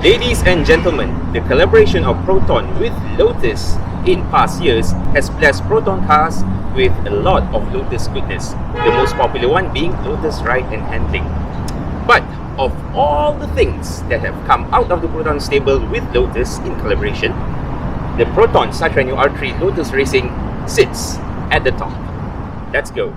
Ladies and gentlemen, the collaboration of Proton with Lotus in past years has blessed Proton cars with a lot of Lotus goodness, the most popular one being Lotus Ride and Handling. But of all the things that have come out of the Proton stable with Lotus in collaboration, the Proton Satria New R3 Lotus Racing sits at the top. Let's go!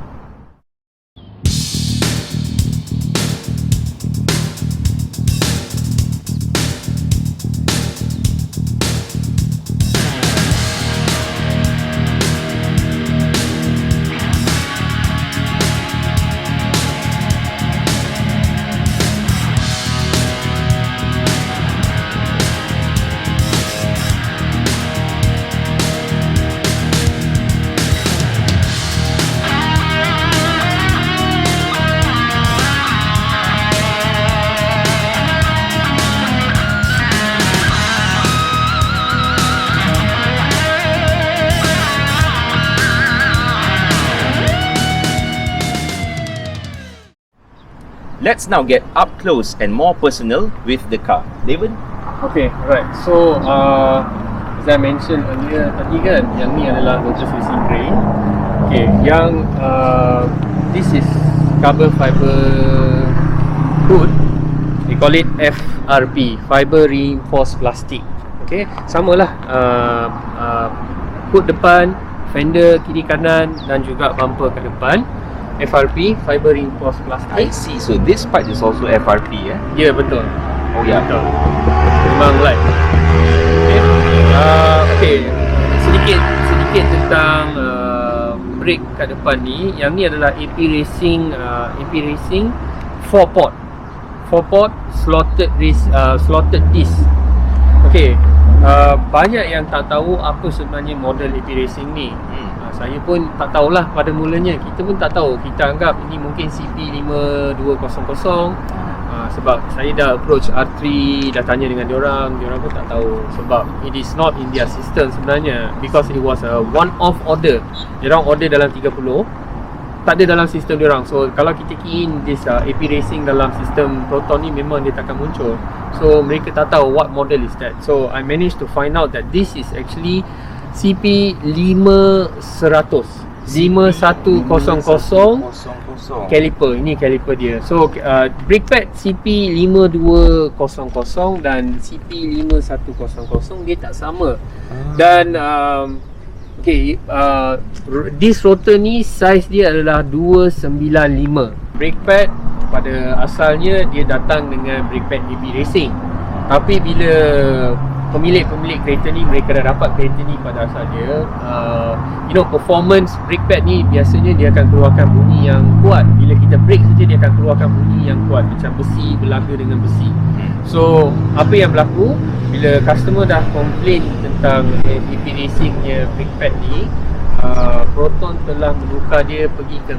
Let's now get up close and more personal with the car. David? Okay, right. So, as I mentioned earlier tadi kan, yang ni adalah Lotus Racing Crane. Okay, yang this is carbon fiber hood. They call it FRP, Fiber Reinforced Plastic. Okay, samalah hood depan, fender kiri kanan dan juga bumper kat depan. FRP, Fiber Reinforced Plastic. I see. So this part is also FRP, Ya, betul. Oh ya. Betul. Memang light. Okay. Sedikit tentang brake kat depan ni. Yang ni adalah AP Racing 4-port slotted disc. Okay. Banyak yang tak tahu apa sebenarnya model AP Racing ni. Saya pun tak tahulah pada mulanya. Kita pun tak tahu. Kita anggap ini mungkin CP5200. Sebab saya dah approach R3, dah tanya dengan diorang pun tak tahu. Sebab it is not in their system sebenarnya, because it was a one-off order. Diorang order dalam 30, tak ada dalam sistem diorang. So kalau kita key in this AP Racing dalam sistem Proton ni, memang dia takkan muncul. So mereka tak tahu what model is that. So I managed to find out that this is actually CP5100 caliper. Ini caliper dia. So brake pad CP5200 dan CP5100 dia tak sama. Dan disc rotor ni size dia adalah 295. Brake pad pada asalnya dia datang dengan brake pad AP Racing. Tapi bila pemilik kereta ni, mereka dah dapat kereta ni pada asal dia, performance brake pad ni biasanya dia akan keluarkan bunyi yang kuat. Bila kita brake saja dia akan keluarkan bunyi yang kuat, macam besi berlaga dengan besi. So apa yang berlaku bila customer dah complain tentang AP Racing punya brake pad ni, Proton telah menukar dia pergi ke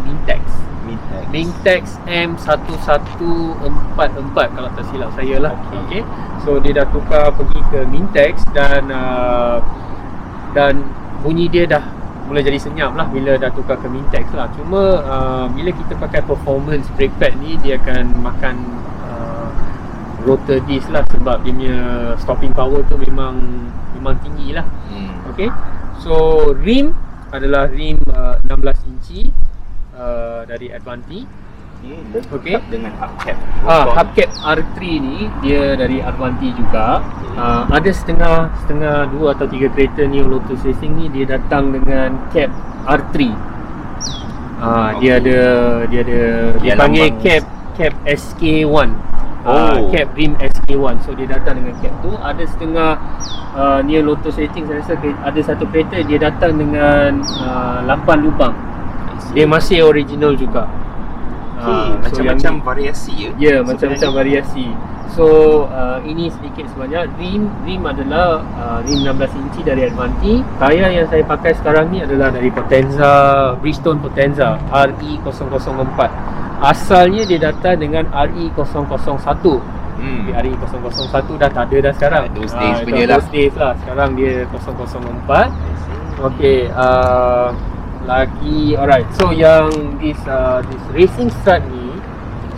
Mintex M1144 kalau tak silap saya lah. Okay. So dia dah tukar pergi ke Mintex dan bunyi dia dah mula jadi senyap lah bila dah tukar ke Mintex lah. Cuma bila kita pakai performance brake pad ni, dia akan makan rotor disc lah, sebab dia punya stopping power tu memang tinggi lah. Okay. So rim adalah rim 16 inci dari Advanti. Okay. Dengan hubcap. Hubcap R3 ni dia dari Advanti juga. Ada setengah 2 atau 3 kereta ni Lotus Racing ni dia datang dengan cap R3. Dia panggil cap SK1. Cap rim SK1. So dia datang dengan cap tu. Ada setengah ni Lotus Racing, saya rasa ada satu kereta dia datang dengan 8 lubang. Dia masih original juga. Macam-macam variasi ya? Ya, macam-macam variasi. So ini sedikit sebanyak. Rim adalah rim 16 inci dari Advanti. Tayar yang saya pakai sekarang ni adalah dari Bridgestone Potenza RE004. Asalnya dia datang dengan RE001. RE001 dah tak ada dah sekarang. Those days punya lah. Those days lah. Sekarang dia 004. Okay, lagi alright. So yang this racing strut ni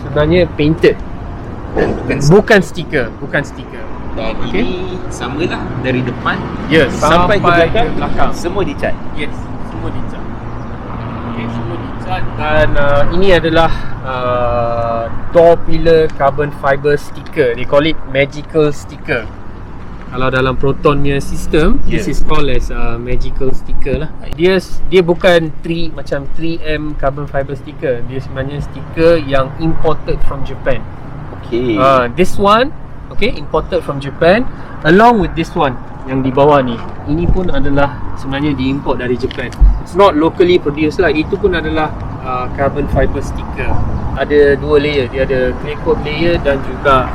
sebenarnya painted, bukan stiker. Dan Okay. ini samalah dari depan sampai ke belakang. semua dicat. Yes, semua dicat. Okay, semua dicat. Dan ini adalah door pillar carbon fiber sticker. They call it magical sticker. Kalau dalam Proton punya sistem, this is called as magical sticker lah. Dia bukan macam 3M carbon fiber sticker. Dia sebenarnya sticker yang imported from Japan. Okay. This one, okay, imported from Japan, along with this one yang di bawah ni. Ini pun adalah sebenarnya diimport dari Japan. It's not locally produced lah. Itu pun adalah carbon fiber sticker. Ada dua layer. Dia ada clear coat layer dan juga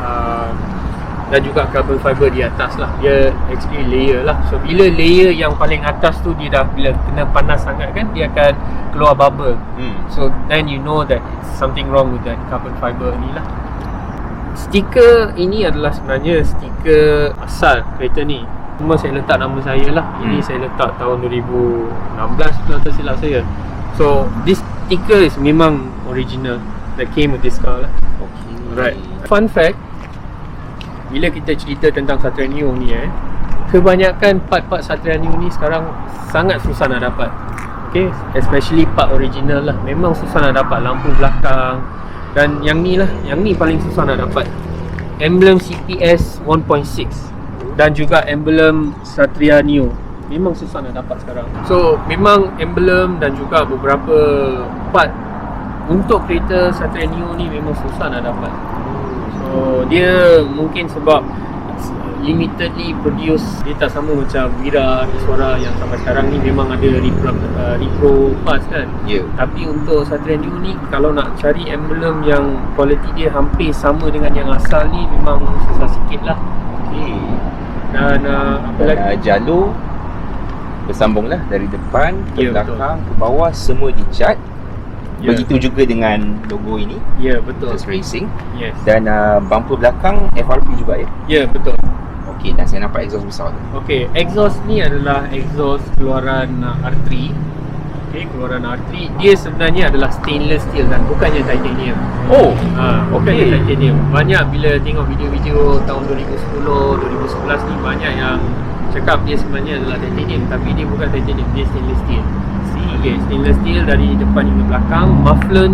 carbon fiber di atas lah. Dia actually layer lah. So bila layer yang paling atas tu dia dah, bila kena panas sangat kan, dia akan keluar bubble. So then you know that it's something wrong with that carbon fiber ni lah. Stiker ini adalah sebenarnya stiker asal kereta ni. Cuma saya letak nama saya lah. Ini saya letak tahun 2016 kalau tak silap saya. So this sticker is memang original that came with this car lah. Okay. Alright. Fun fact, bila kita cerita tentang Satria Neo ni kebanyakan part-part Satria Neo ni sekarang sangat susah nak dapat. Okay, especially part original lah. Memang susah nak dapat lampu belakang. Dan yang ni paling susah nak dapat. Emblem CPS 1.6 dan juga emblem Satria Neo memang susah nak dapat sekarang. So memang emblem dan juga beberapa part untuk kereta Satria Neo ni memang susah nak dapat. So dia mungkin sebab it's limitedly produce. Dia tak sama macam Wira, Iswara yang sampai sekarang ni memang ada repro parts kan. Tapi untuk Satria Neo ni, kalau nak cari emblem yang quality dia hampir sama dengan yang asal ni, memang susah sikit lah. Okay. Dan apa lagi? Jalur bersambung lah dari depan ke belakang ke bawah, semua dicat. Begitu juga dengan logo ini. Betul. Lotus Racing. Yes. Dan bumper belakang FRP juga ya? Betul. Okey, dan saya nampak exhaust besar tu. Okey, exhaust ni adalah exhaust keluaran R3. Okey, keluaran R3 dia sebenarnya adalah stainless steel dan bukannya titanium. Bukannya titanium. Banyak bila tengok video-video tahun 2010, 2011 ni banyak yang cakap dia sebenarnya adalah titanium, tapi dia bukan titanium, dia stainless steel. Okay, stainless steel dari depan hingga belakang. Muffler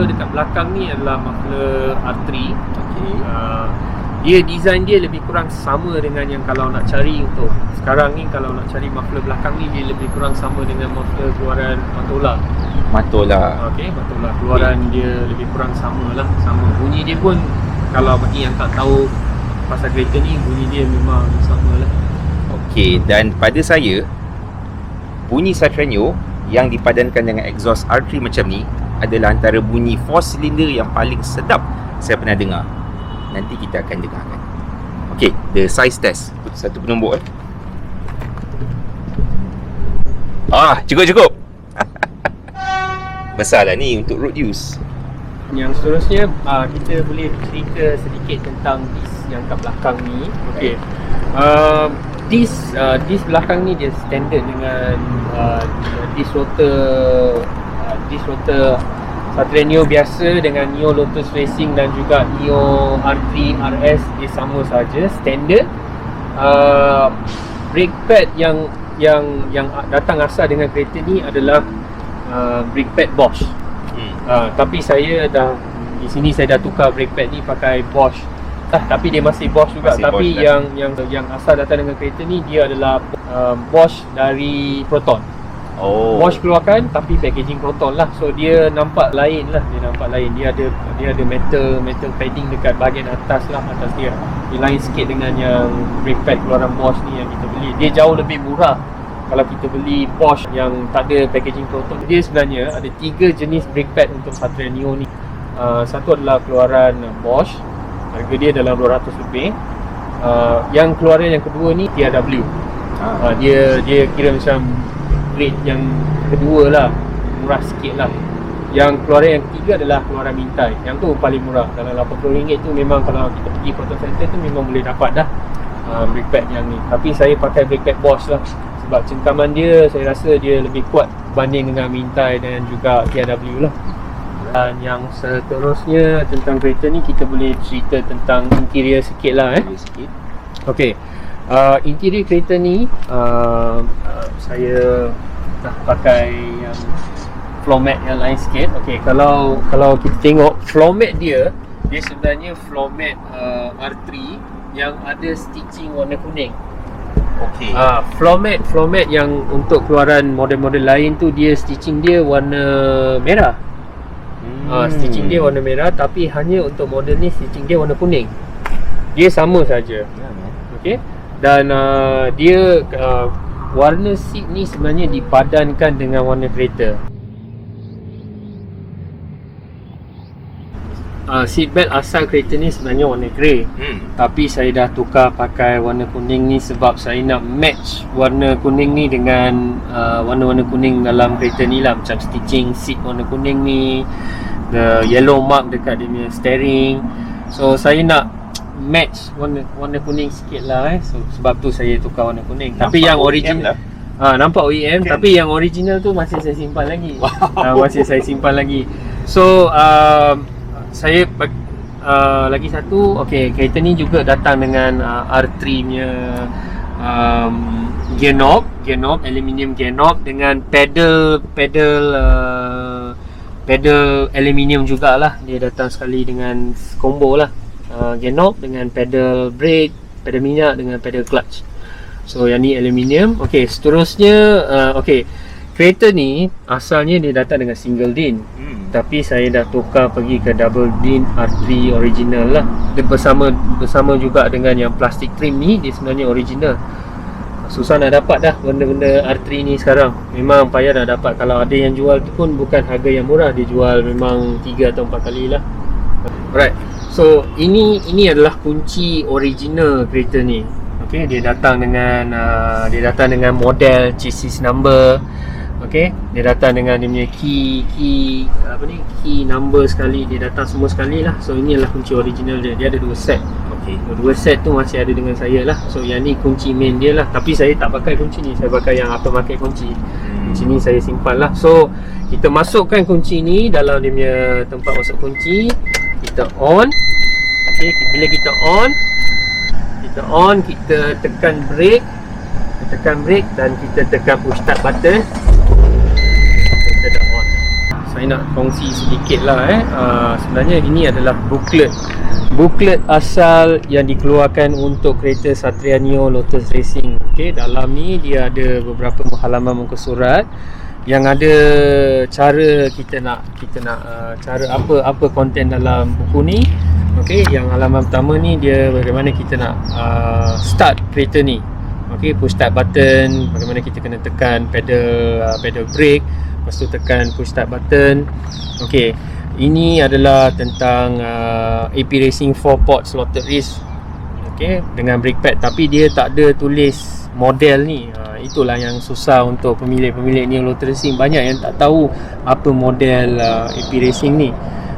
dekat belakang ni adalah muffler R3. Okay. Dia design dia lebih kurang sama dengan yang kalau nak cari untuk sekarang ni, kalau nak cari muffler belakang ni, dia lebih kurang sama dengan muffler keluaran Matola. Okay, Matola keluaran dia lebih kurang sama lah. Sama bunyi dia pun, kalau bagi yang tak tahu pasal kereta ni, bunyi dia memang sama lah. Okay, dan pada saya bunyi Satria Neo yang dipadankan dengan exhaust R3 macam ni adalah antara bunyi 4 cylinder yang paling sedap saya pernah dengar. Nanti kita akan dengarkan. Okay, the size test. Satu penumbuk cukup. Besar lah ni untuk road use. Yang seterusnya kita boleh cerita sedikit tentang disc yang kat belakang ni. Okay. Disc belakang ni dia standard dengan disc rotor Satria Neo biasa dengan Neo Lotus Racing dan juga Neo R3 RS, dia sama saja, standard. Brake pad yang datang asal dengan kereta ni adalah brake pad Bosch. Tapi saya dah di sini saya dah tukar brake pad ni pakai Bosch. Tapi dia masih Bosch juga, tapi Bosch yang asal datang dengan kereta ni dia adalah Bosch dari Proton. Bosch keluarkan tapi packaging Proton lah. So dia nampak lain lah. Dia ada metal padding dekat bahagian atas lah, atas dia. Dia lain sikit dengan yang brake pad keluaran Bosch ni yang kita beli. Dia jauh lebih murah kalau kita beli Bosch yang tak ada packaging Proton. Dia sebenarnya ada 3 jenis brake pad untuk Satria Neo ni. Satu adalah keluaran Bosch, harga dia dalam 200 lebih. Yang keluaran yang kedua ni TRW. Dia kira macam grade yang kedua lah, murah sikit lah. Yang keluaran yang ketiga adalah keluaran mintai. Yang tu paling murah, dalam RM80 tu memang kalau kita pergi Proton Center tu memang boleh dapat dah brake pad yang ni. Tapi saya pakai brake pad Bosch lah, sebab cengkaman dia saya rasa dia lebih kuat banding dengan mintai dan juga TRW lah. Dan yang seterusnya tentang kereta ni, kita boleh cerita tentang interior sikit lah. Okey. Interior kereta ni saya dah pakai yang floor mat yang lain sikit. Okey, kalau kita tengok floor mat dia sebenarnya floor mat R3 yang ada stitching warna kuning. Okey. Floor mat yang untuk keluaran model-model lain tu dia stitching dia warna merah. Stitching dia warna merah, tapi hanya untuk model ni stitching dia warna kuning. Dia sama saja. Okey. Dan dia warna seat ni sebenarnya dipadankan dengan warna kereta. Seat belt asal kereta ni sebenarnya warna grey. Tapi saya dah tukar pakai warna kuning ni sebab saya nak match warna kuning ni dengan warna-warna kuning dalam kereta ni lah. Macam stitching seat warna kuning ni, the yellow mark dekat dia punya steering. So saya nak match warna kuning sikit lah So sebab tu saya tukar warna kuning. Tapi yang original lah. Nampak OEM, tapi yang original tu masih saya simpan lagi. Masih saya simpan lagi. So saya lagi satu, okey, kereta ni juga datang dengan R3 punya gear knob aluminium gear knob dengan pedal aluminium jugalah. Dia datang sekali dengan combo lah. Gear knob dengan pedal brake, pedal minyak dengan pedal clutch. So yang ni aluminium. Okey, seterusnya kereta ni asalnya dia datang dengan single din. Tapi saya dah tukar pergi ke double din R3 original lah. Dia bersama juga dengan yang plastic trim ni, dia sebenarnya original. Susah nak dapat dah benda-benda R3 ni sekarang. Memang payah nak dapat. Kalau ada yang jual tu pun bukan harga yang murah, dia jual memang 3 atau 4 kali lah. Alright. So ini adalah kunci original kereta ni. Okey, dia datang dengan model chassis number. Okey, dia datang dengan dia punya key number sekali, dia datang semua sekali lah. So ini adalah kunci original dia. Dia ada 2 set. Okey, 2 set tu masih ada dengan saya lah. So yang ni kunci main dia lah. Tapi saya tak pakai kunci ni, saya pakai yang aftermarket kunci. Kunci ni saya simpan lah. So kita masukkan kunci ni dalam dia punya tempat masuk kunci. Kita on. Okey, bila kita on, kita tekan brake. Dan kita tekan push start button. Kita dah on. Saya nak kongsi sedikit lah sebenarnya ini adalah booklet asal yang dikeluarkan untuk kereta Satria Neo Lotus Racing. Okey, dalam ni dia ada beberapa halaman muka surat yang ada cara kita nak cara apa konten dalam buku ni. Okey, yang halaman pertama ni dia bagaimana kita nak start kereta ni. Okey, push start button, bagaimana kita kena tekan pedal brake, lepas tu tekan push start button. Okey, ini adalah tentang AP Racing 4-port slotted wrist. Okey, dengan brake pad, tapi dia tak ada tulis model ni. Itulah yang susah untuk pemilik-pemilik Neo Lotus Racing. Banyak yang tak tahu apa model AP Racing ni.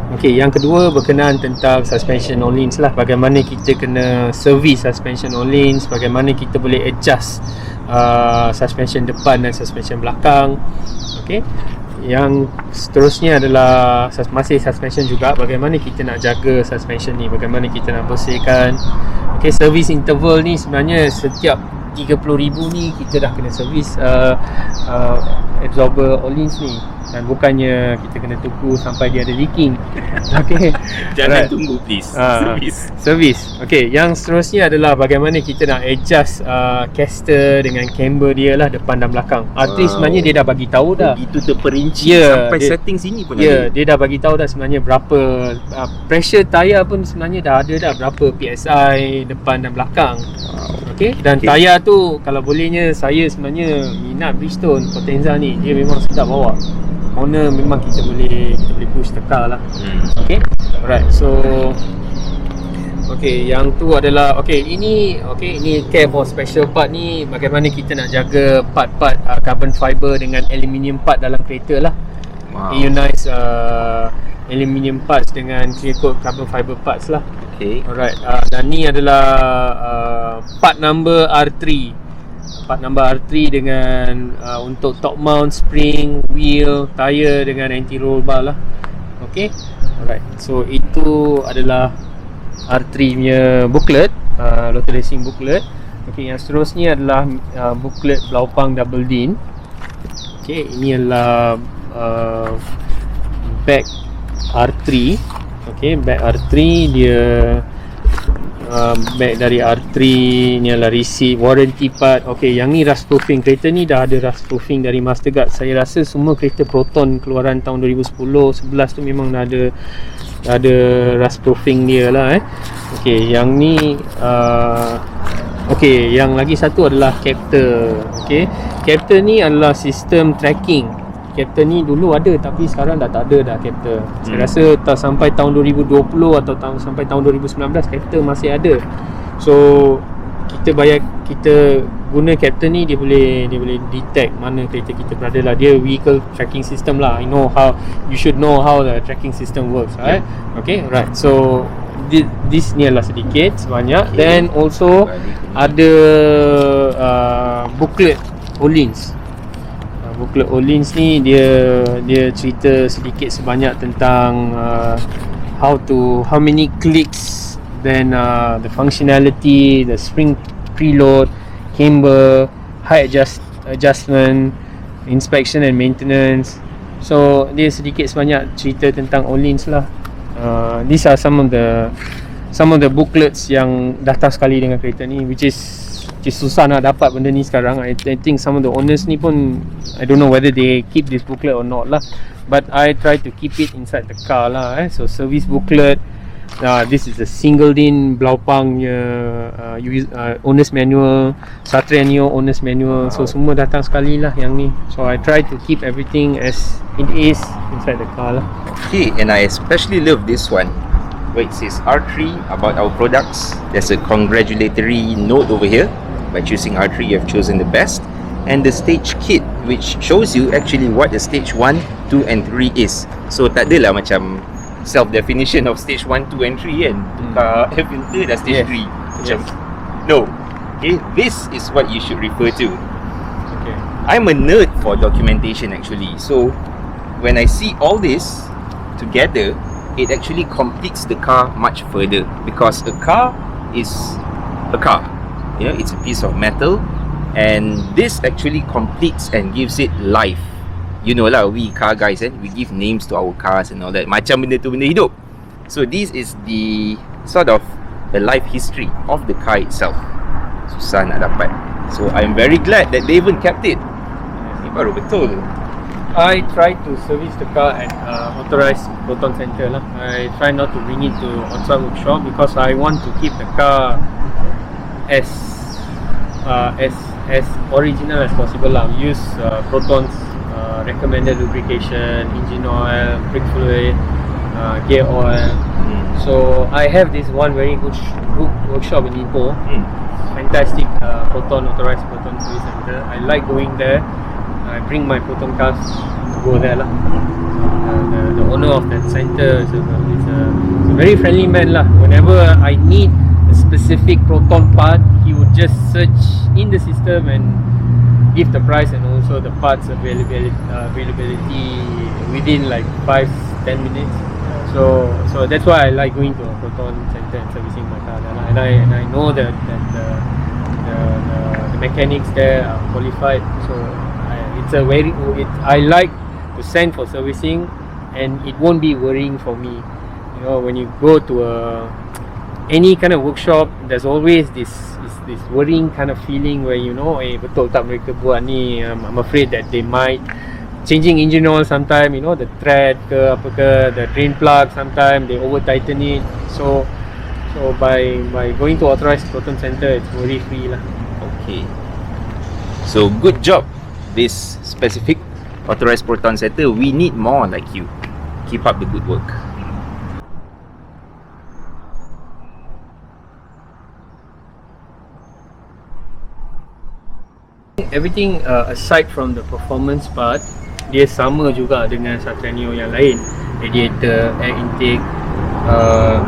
Okey, yang kedua berkenaan tentang suspension on links lah. Bagaimana kita kena service suspension on links, bagaimana kita boleh adjust suspension depan dan suspension belakang. Okey, yang seterusnya adalah masih suspension juga. Bagaimana kita nak jaga suspension ni, bagaimana kita nak bersihkan. Okey, service interval ni sebenarnya setiap 30,000 ni kita dah kena servis absorber O-links ni. Dan bukannya kita kena tunggu sampai dia ada leaking. Okey, jangan tunggu please. Servis. Okey, yang seterusnya adalah bagaimana kita nak adjust caster dengan camber dia lah, depan dan belakang. Artis sebenarnya dia dah bagi tahu dah. Itu terperinci sampai setting sini pun ada. Dia dah bagi tahu dah sebenarnya berapa pressure tayar pun sebenarnya dah ada dah, berapa PSI depan dan belakang. Okey, dan tayar tu kalau bolehnya saya sebenarnya minat Bridgestone Potenza ni. Dia memang sedap bawa. Corner memang kita boleh push tekar lah. Okey. Alright, so yang tu adalah ini care for special part ni, bagaimana kita nak jaga part-part carbon fiber dengan aluminium part dalam kereta lah. Ionize aluminium parts dengan clear coat carbon fiber parts lah. Okay. Alright, dan ni adalah part number R3. Part number R3 dengan untuk top mount, spring, wheel, tire dengan anti-roll bar lah. Okay. Alright, so itu adalah R3 punya booklet. Lotus Racing booklet. Okey, yang seterusnya adalah booklet Blaupang Double Din. Okey, ini adalah bag R3. Okey, bag R3 dia bag dari R3 ni adalah receipt, warranty part. Okey, yang ni rust proofing. Kereta ni dah ada rust proofing dari Mastercard. Saya rasa semua kereta Proton keluaran tahun 2010-11 tu memang dah ada rust proofing dia lah Okey, yang ni okey, yang lagi satu adalah captor. Okey, captor ni adalah sistem tracking. Captor ni dulu ada tapi sekarang dah tak ada dah captor. Saya rasa tak sampai tahun 2020 atau sampai tahun 2019 captor masih ada. So kita guna captor ni, dia boleh detect mana kereta kita berada lah. Dia vehicle tracking system lah. You should know how the tracking system works, right? Okay, right. So this ni adalah sedikit sebanyak. Then also ada booklet Olins. Booklet Olins ni dia cerita sedikit sebanyak tentang how many clicks, then the functionality, the spring preload, camber, height adjustment, inspection and maintenance. So dia sedikit sebanyak cerita tentang Olins lah. These are some of the booklets yang datang sekali dengan kereta ni, which is susah nak dapat benda ni sekarang. I think some of the owners ni pun, I don't know whether they keep this booklet or not lah, but I try to keep it inside the car lah So service booklet, this is a single din Blaupang owner's manual, Satria Neo owner's manual. So semua datang sekali lah yang ni. So I try to keep everything as it is inside the car lah. Okay, and I especially love this one where it says R3 about our products. There's a congratulatory note over here. By choosing R3, you have chosen the best. And the stage kit, which shows you actually what the stage 1, 2 and 3 is. So tak adalah macam self-definition of stage 1, 2 and 3 kan. Tukar air filter dah stage 3 macam no. Okay, this is what you should refer to. Okay, I'm a nerd for documentation actually. So when I see all this together, it actually completes the car much further, because a car is a car. You know, it's a piece of metal, and this actually completes and gives it life. You know lah, we car guys we give names to our cars and all that. Macam benda tu benda hidup. So this is the sort of the life history of the car itself. Susah nak dapat. So I'm very glad that they even kept it. Ni baru betul. I try to service the car at authorized Proton center lah. I try not to bring it to outside workshop because I want to keep the car as original as possible lah. We use Proton's recommended lubrication, engine oil, brake fluid, gear oil. So I have this one very good workshop in Ipoh. Fantastic Proton, authorized Proton service center. I like going there. I bring my Proton cars to go there lah. The owner of that center is a very friendly man lah. Whenever I need a specific Proton part, he would just search in the system and give the price and also the parts availability within like 5-10 minutes. So that's why I like going to a Proton center and servicing my car there. And I know that the mechanics there are qualified. So I like to send for servicing, and it won't be worrying for me. You know, when you go to any kind of workshop, there's always this worrying kind of feeling where you know, betul tak mereka buat ni. I'm afraid that they might changing engine oil sometime, you know, the thread ke apa ke, the drain plug sometime they over tighten it. So by going to authorized Proton center, it's worry free lah. Okay, so good job this specific authorized Proton center. We need more like you. Keep up the good work. Everything aside from the performance part, dia sama juga dengan Satria Neo yang lain. Radiator, air intake,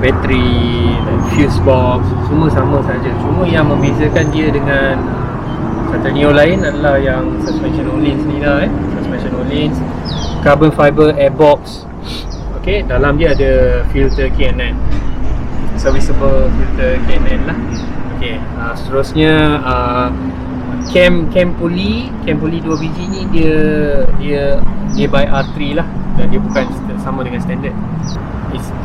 battery, fuse box, semua sama saja. Cuma yang membezakan dia dengan Satria Neo lain adalah yang suspension Olins ni lah. Suspension Olins, carbon fiber airbox. Okay, dalam dia ada filter K&N, serviceable filter K&N lah. Okay, seterusnya cam pulley 2 biji ni dia by R3 lah, dan dia bukan sama dengan standard.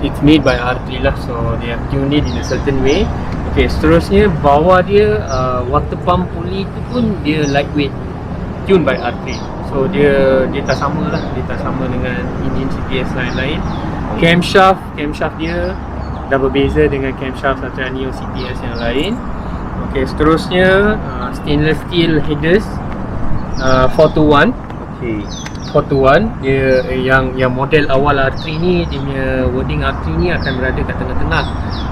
It's made by R3 lah, so they have tuned it in a certain way. Okay, seterusnya bawah dia water pump pulley tu pun dia lightweight, tuned by R3. So dia tak sama lah, dia tak sama dengan engine CPS lain-lain. Camshaft dia dah berbeza dengan camshaft Satria Neo CPS yang lain. Okay, seterusnya stainless steel headers 4-1. Okay. 4-1 dia yang model awal R3 ni, dia punya wording R3 ni akan berada kat tengah-tengah.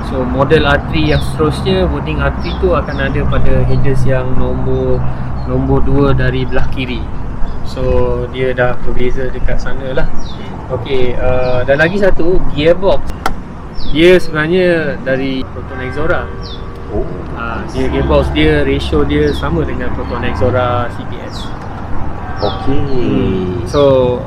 So model R3 yang seterusnya, wording R3 tu akan ada pada headers yang nombor 2 dari belah kiri. So dia dah berbeza dekat sana lah. Okay, dan lagi satu, gearbox dia sebenarnya dari Proton Exora. Oh. Dia gearbox dia, ratio dia sama dengan Proton Exora CPS. Okay. So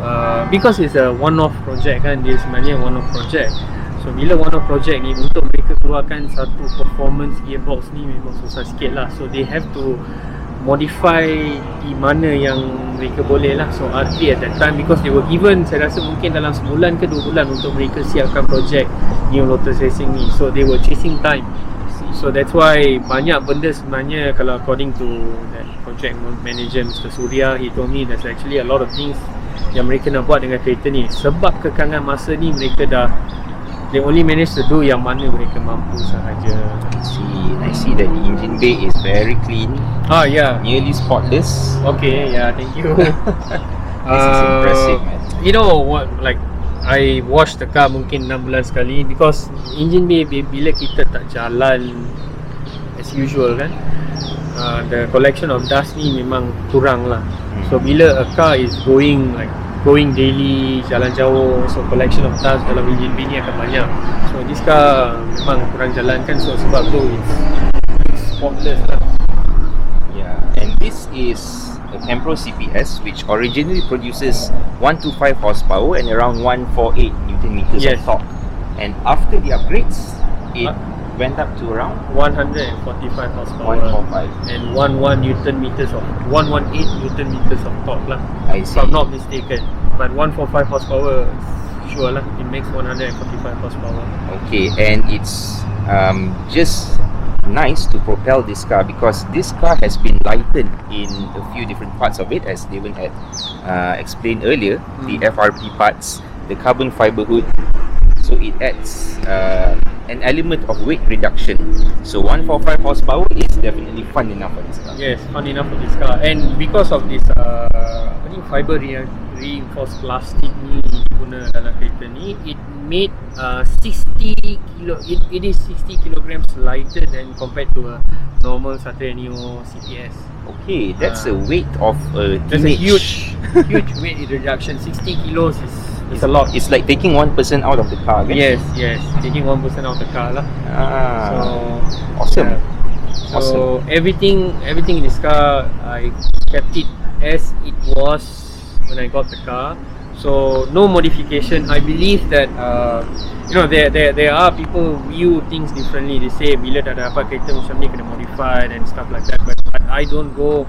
because it's a one-off project kan, dia sebenarnya one-off project. So bila one-off project ni, untuk mereka keluarkan satu performance gearbox ni memang susah sikit lah. So they have to modify di mana yang mereka boleh lah. So R3 at that time, because they were given, saya rasa mungkin dalam sebulan ke 2 bulan untuk mereka siapkan projek New Lotus Racing ni. So they were chasing time. So that's why banyak benda sebenarnya, kalau according to that project manager Mr. Surya, he told me there's actually a lot of things yang mereka nak buat dengan kereta ni. Sebab kekangan masa ni, mereka they only manage to do yang mana mereka mampu sahaja. I see that the engine bay is very clean. Yeah. Nearly spotless. Okay, yeah, thank you. This is impressive, man. You know what, like I wash the car mungkin 6 bulan sekali, because engine bay bila kita tak jalan as usual kan, the collection of dust ni memang kurang lah. So bila a car is going daily, jalan jauh, so collection of dust dalam engine bay ni akan banyak. So this car memang kurang jalan kan, so sebab tu it's spotless lah. Yeah, and this is a Campro CPS which originally produces 125 horsepower and around 148 Newton meters Yes. of torque. And after the upgrades, it went up to around 145 horsepower 145. and 118 Newton meters of torque lah, I if see. I'm not mistaken. But 145 horsepower, sure lah, it makes 145 horsepower. Okay, and it's just nice to propel this car, because this car has been lightened in a few different parts of it, as Devon had explained earlier. The FRP parts, the carbon fiber hood, so it adds an element of weight reduction. So 145 horsepower is definitely fun enough for this car. Yes, fun enough for this car. And because of this fiber reinforced plastic ni guna dalam kereta ni, it made 60 kilo. It is 60 kilograms lighter than compared to a normal Satria Neo CPS. Okay, that's a weight of a That's a teenage. huge weight reduction. 60 kilos is a lot. It's like taking 1% out of the car, kan? Yes, taking 1% out of the car lah. So awesome. So Awesome. everything in this car, I kept it as it was when I got the car. So no modification. I believe that there are people view things differently. They say bila dah dapat kereta macam ni kena modified and stuff like that. But I don't go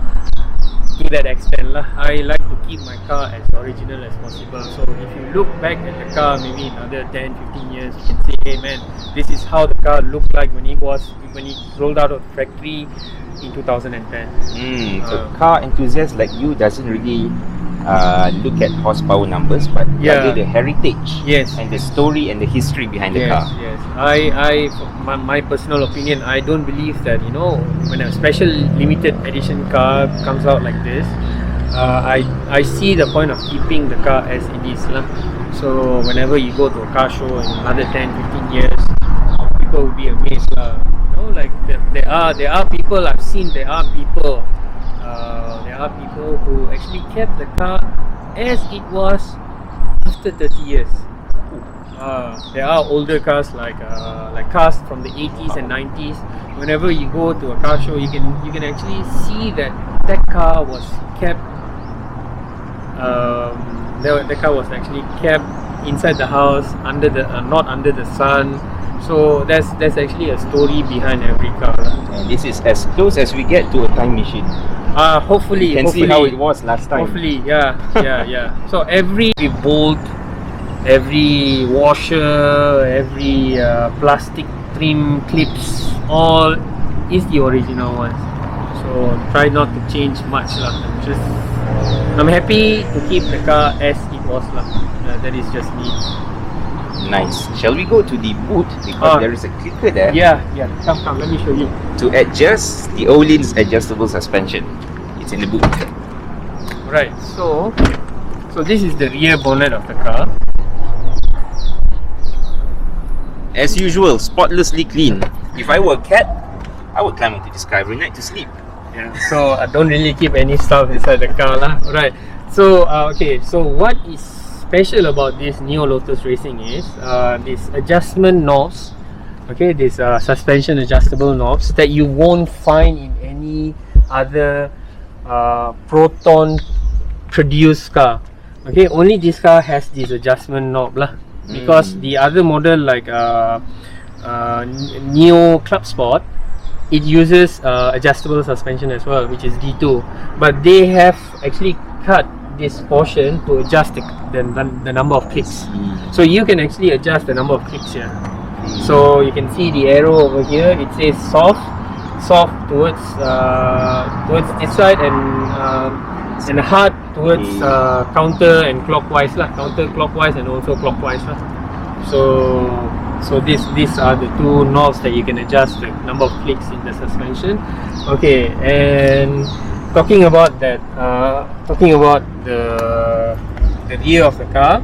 to that extent lah. I like to keep my car as original as possible. So if you look back at the car maybe in another 10-15 years, you can say, hey man, this is how the car looked like when it rolled out of the factory in 2010. So car enthusiast like you doesn't really look at horsepower numbers, but rather the heritage and the story and the history behind the car. Yes. My personal opinion, I don't believe that when a special limited edition car comes out like this, I see the point of keeping the car as it is lah. So whenever you go to a car show in another 10-15 years, people will be amazed lah. Like there are people I've seen. There are people who actually kept the car as it was after 30 years. There are older cars like cars from the 80s and 90s. Whenever you go to a car show, you can actually see that car was kept. The car was actually kept inside the house, under the not under the sun. So there's actually a story behind every car. And this is as close as we get to a time machine. Hopefully, You can see how it was last time. Hopefully, yeah. So every bolt, every washer, every plastic trim clips, all is the original ones. So try not to change much lah. I'm happy to keep the car as it was lah. That is just me. Nice. Shall we go to the boot, because there is a clicker there? Yeah. Come. Let me show you. To adjust the Olin's adjustable suspension. It's in the boot. Right. So this is the rear bonnet of the car. As usual, spotlessly clean. If I were a cat, I would climb into this car every night to sleep. Yeah. So I don't really keep any stuff inside the car lah. Right. So okay. So what is special about this Neo Lotus Racing is this adjustment knobs. Okay, this suspension adjustable knobs that you won't find in any other Proton produced car. Okay, only this car has this adjustment knob lah. Because the other model like Neo Club Sport, it uses adjustable suspension as well, which is D2, but they have actually cut this portion to adjust the number of clicks. So you can actually adjust the number of clicks here. So you can see the arrow over here, it says soft towards this side, and hard towards counter and clockwise lah, counterclockwise and also clockwise lah. So these are the two knobs that you can adjust the number of clicks in the suspension. Okay, and talking about that, the rear of the car,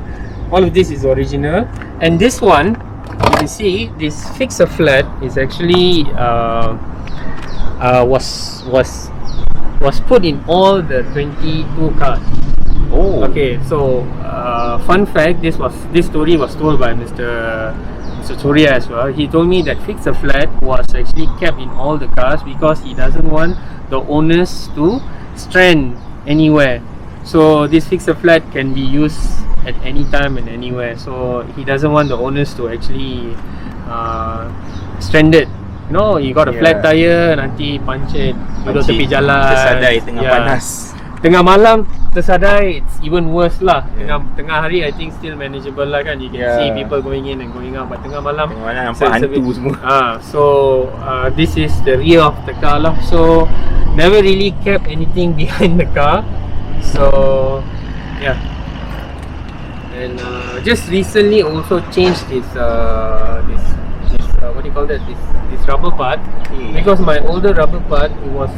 all of this is original, and this one, you can see this fixer flat is actually was put in all the 22 cars. Oh. Okay, so fun fact, this story was told by Mr. Satria as well. He told me that fixer flat was actually kept in all the cars because he doesn't want the owners to strand anywhere. So this fixer flat can be used at any time and anywhere. So he doesn't want the owners to actually stranded. You know, you got a flat tire, nanti pancit duduk tepi jalan, tersadai tengah panas. Tengah malam tersadai, it's even worse lah. Tengah hari I think still manageable lah kan. You can see people going in and going out, but tengah malam nampak hantu semua. So this is the rear of the car lah. So never really kept anything behind the car. So yeah. And just recently also changed this what do you call that, this rubber part, because my older rubber part, it was,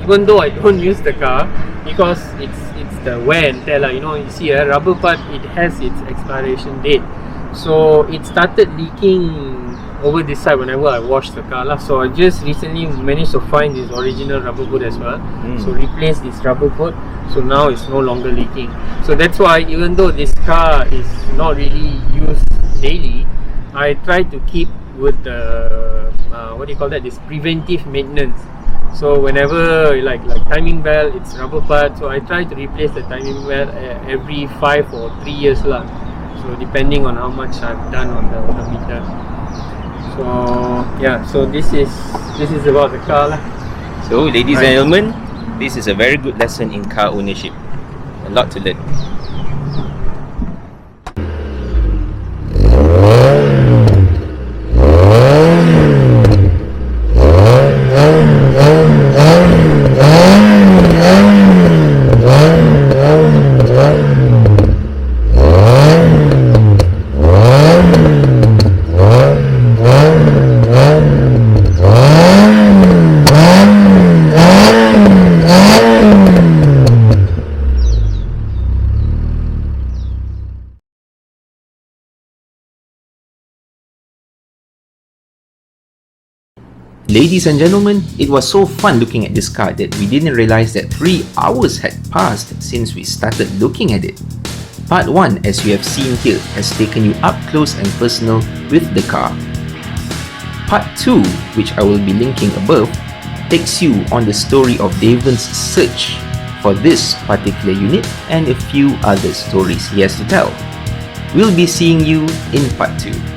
even though I don't use the car, because it's the wear and tear lah. You know, you see a rubber part, it has its expiration date, so it started leaking over this side whenever I wash the car lah. So I just recently managed to find this original rubber boot as well, so replace this rubber boot, so now it's no longer leaking. So that's why even though this car is not really used daily, I try to keep with the what do you call that, this preventive maintenance. So whenever like timing belt, it's rubber part, so I try to replace the timing belt every 5 or 3 years lah. So depending on how much I've done on the meter. So yeah, so this is about the car lah. So ladies and gentlemen, this is a very good lesson in car ownership. A lot to learn. Ladies and gentlemen, it was so fun looking at this car that we didn't realize that 3 hours had passed since we started looking at it. Part 1, as you have seen here, has taken you up close and personal with the car. Part 2, which I will be linking above, takes you on the story of Davon's search for this particular unit and a few other stories he has to tell. We'll be seeing you in Part 2.